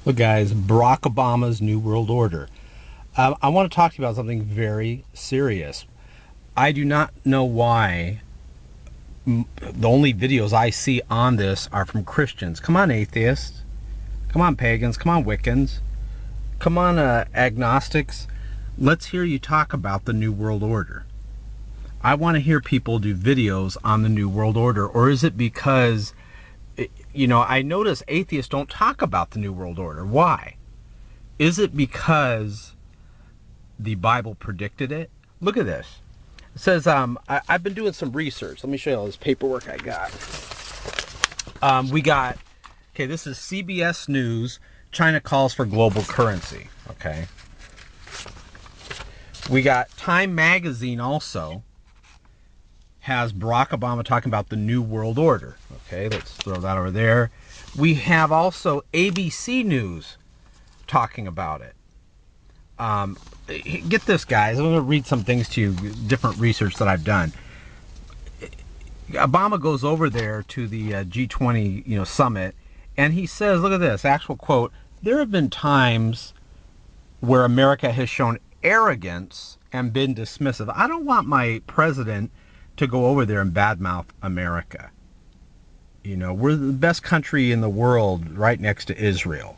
Look, guys, Barack Obama's New World Order. I want to talk to you about something very serious. I do not know why the only videos I see on this are from Christians. Come on, atheists. Come on, pagans. Come on, Wiccans. Come on, agnostics. Let's hear you talk about the New World Order. I want to hear people do videos on the New World Order. Or is it because, I notice atheists don't talk about the New World Order. Why? Is it because the Bible predicted it? Look at this. It says, I've been doing some research. Let me show you all this paperwork I got. This is CBS News. China calls for global currency. Okay. We got Time Magazine also has Barack Obama talking about the New World Order. Okay, let's throw that over there. We have also ABC News talking about it. Get this, guys. I'm going to read some things to you, different research that I've done. Obama goes over there to the G20, summit, and he says, look at this, actual quote, there have been times where America has shown arrogance and been dismissive. I don't want my president to go over there and badmouth America. We're the best country in the world right next to Israel.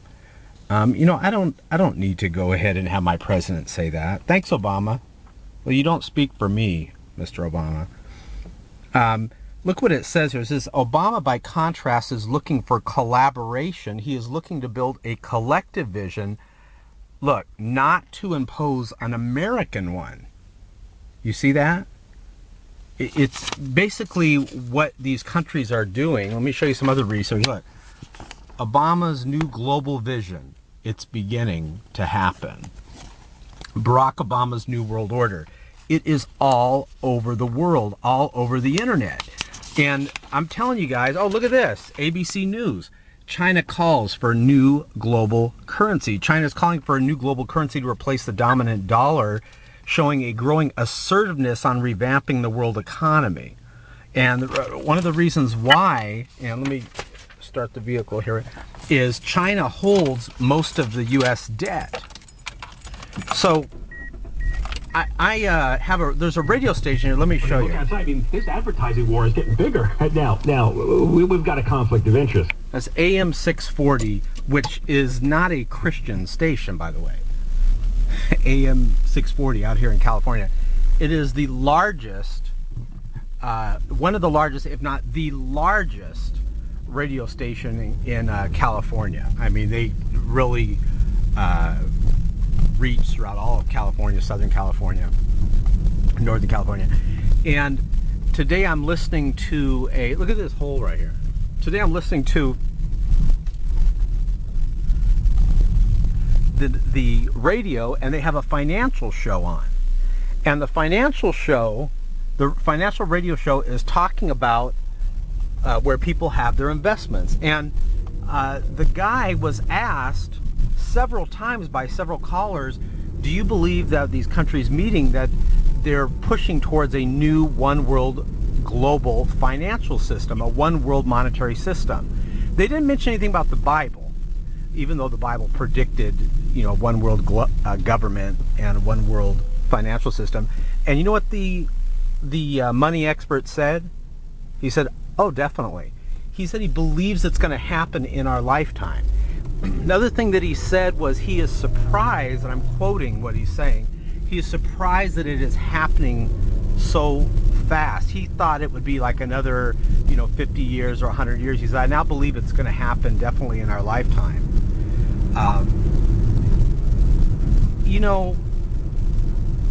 I don't need to go ahead and have my president say that. Thanks, Obama. Well, you don't speak for me, Mr. Obama. Look what it says here. It says, Obama, by contrast, is looking for collaboration. He is looking to build a collective vision. Look, not to impose an American one. You see that? It's basically what these countries are doing. Let me show you some other research. Look, Obama's new global vision. It's beginning to happen. Barack Obama's New World Order. It is all over the world, all over the internet. And I'm telling you guys, oh, look at this. ABC News. China calls for new global currency. China is calling for a new global currency to replace the dominant dollar, showing a growing assertiveness on revamping the world economy. And one of the reasons why, and let me start the vehicle here, is China holds most of the U.S. debt. So there's a radio station here. Let me show you. I mean, this advertising war is getting bigger. Now, we've got a conflict of interest. That's AM 640, which is not a Christian station, by the way. AM 640 out here in California. It is the largest, one of the largest, if not the largest, radio station in California. I mean, they really reach throughout all of California, Southern California, Northern California. And today I'm listening to look at this hole right here. Today I'm listening to the radio, and they have a financial show on. And the financial radio show is talking about where people have their investments. And the guy was asked several times by several callers, do you believe that these countries meeting, that they're pushing towards a new one world global financial system, a one world monetary system? They didn't mention anything about the Bible, even though the Bible predicted, one world government and one world financial system. And you know what the money expert said? He said, oh, definitely. He said he believes it's going to happen in our lifetime. Another thing that he said was he is surprised, and I'm quoting what he's saying, he is surprised that it is happening so fast. He thought it would be like another, 50 years or 100 years. He said, I now believe it's going to happen definitely in our lifetime.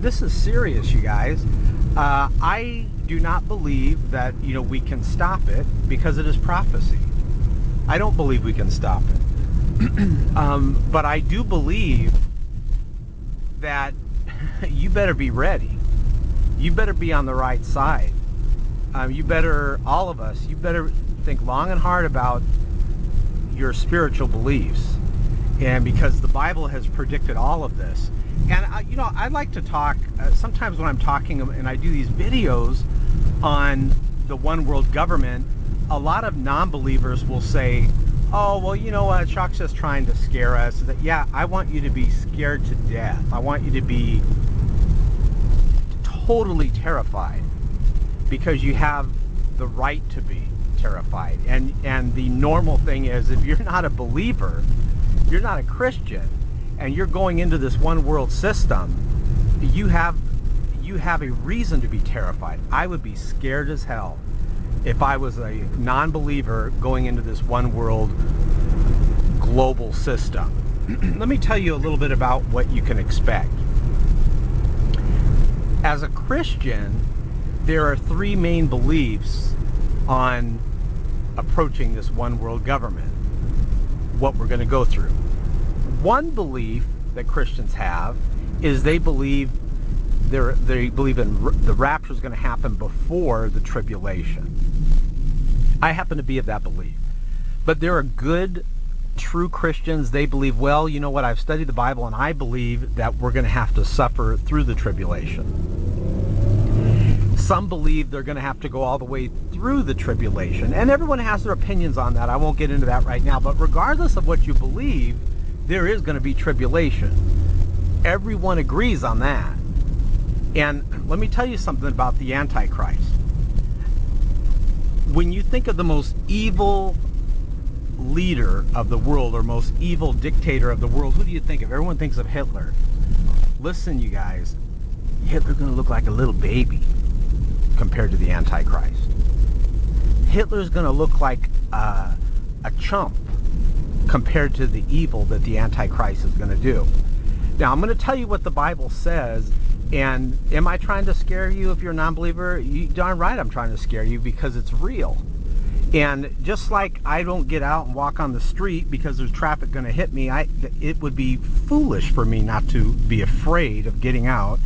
This is serious, you guys. I do not believe that, we can stop it because it is prophecy. I don't believe we can stop it. But I do believe that you better be ready. You better be on the right side. All of us, you better think long and hard about your spiritual beliefs. And because the Bible has predicted all of this. And, I like to talk, sometimes when I'm talking and I do these videos on the one world government, a lot of non-believers will say, oh, well, you know what? Chuck's just trying to scare us. That, yeah, I want you to be scared to death. I want you to be totally terrified because you have the right to be terrified. And the normal thing is, if you're not a believer, you're not a Christian, and you're going into this one world system, you have a reason to be terrified. I would be scared as hell if I was a non-believer going into this one world global system. Let me tell you a little bit about what you can expect. As a Christian, there are three main beliefs on approaching this one world government, what we're going to go through. One belief that Christians have is they believe in the rapture is going to happen before the tribulation. I happen to be of that belief. But there are good, true Christians. They believe, well, you know what, I've studied the Bible and I believe that we're going to have to suffer through the tribulation. Some believe they're going to have to go all the way through the tribulation. And everyone has their opinions on that. I won't get into that right now. But regardless of what you believe, there is going to be tribulation. Everyone agrees on that. And let me tell you something about the Antichrist. When you think of the most evil leader of the world, or most evil dictator of the world, who do you think of? Everyone thinks of Hitler. Listen, you guys, Hitler's going to look like a little baby compared to the Antichrist. Hitler's going to look like a chump compared to the evil that the Antichrist is going to do. Now, I'm going to tell you what the Bible says. And am I trying to scare you if you're a non-believer? You darn right I'm trying to scare you, because it's real. And just like I don't get out and walk on the street because there's traffic going to hit me, it would be foolish for me not to be afraid of getting out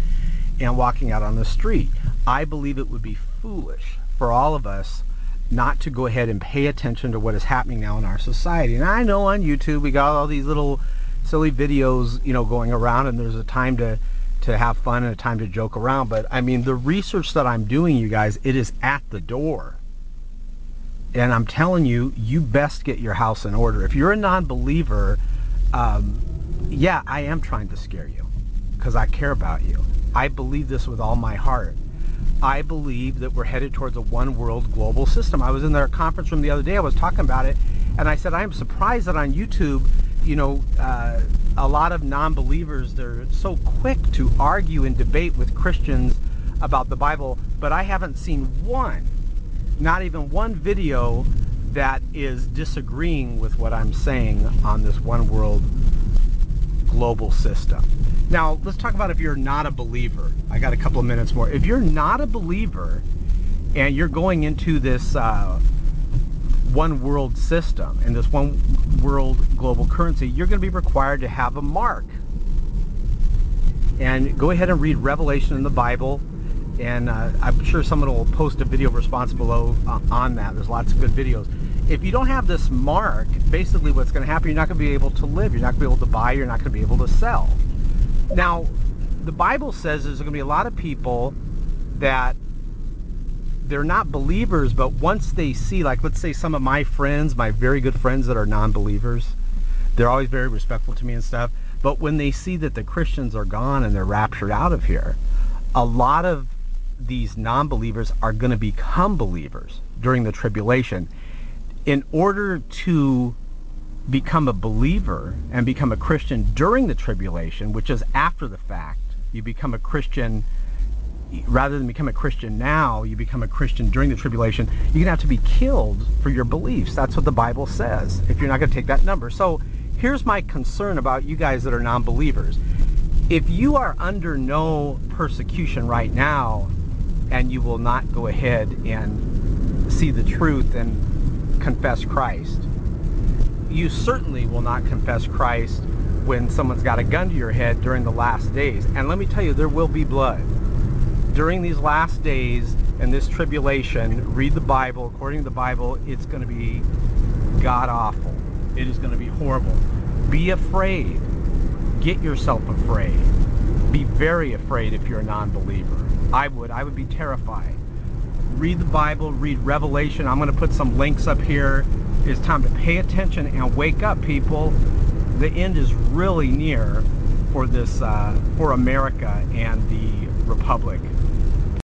and walking out on the street. I believe it would be foolish for all of us not to go ahead and pay attention to what is happening now in our society. And I know on YouTube we got all these little silly videos, going around, and there's a time to have fun and a time to joke around. But I mean, the research that I'm doing, you guys, it is at the door. And I'm telling you, you best get your house in order. If you're a non-believer, yeah, I am trying to scare you because I care about you. I believe this with all my heart. I believe that we're headed towards a one world global system. I was in their conference room the other day, I was talking about it, and I said, I am surprised that on YouTube, a lot of non-believers, they're so quick to argue and debate with Christians about the Bible, but I haven't seen one, not even one video that is disagreeing with what I'm saying on this one world global system. Now, let's talk about if you're not a believer. I got a couple of minutes more. If you're not a believer and you're going into this one world system and this one world global currency, you're going to be required to have a mark. And go ahead and read Revelation in the Bible, and I'm sure someone will post a video response below on that. There's lots of good videos. If you don't have this mark, basically what's going to happen, you're not going to be able to live, you're not going to be able to buy, you're not going to be able to sell. Now, the Bible says there's going to be a lot of people that they're not believers, but once they see, like, let's say some of my friends, my very good friends that are non-believers, they're always very respectful to me and stuff, but when they see that the Christians are gone and they're raptured out of here, a lot of these non-believers are going to become believers during the tribulation. In order to become a believer and become a Christian during the tribulation, which is after the fact, you become a Christian, rather than become a Christian now, you become a Christian during the tribulation, you're going to have to be killed for your beliefs. That's what the Bible says, if you're not going to take that number. So here's my concern about you guys that are non-believers. If you are under no persecution right now, and you will not go ahead and see the truth and confess Christ, you certainly will not confess Christ when someone's got a gun to your head during the last days. And let me tell you, there will be blood. During these last days and this tribulation, read the Bible. According to the Bible, it's going to be god-awful. It is going to be horrible. Be afraid. Get yourself afraid. Be very afraid if you're a non-believer. I would be terrified. Read the Bible, read Revelation. I'm going to put some links up here It's time to pay attention and wake up, people. The end is really near for this, for America and the Republic.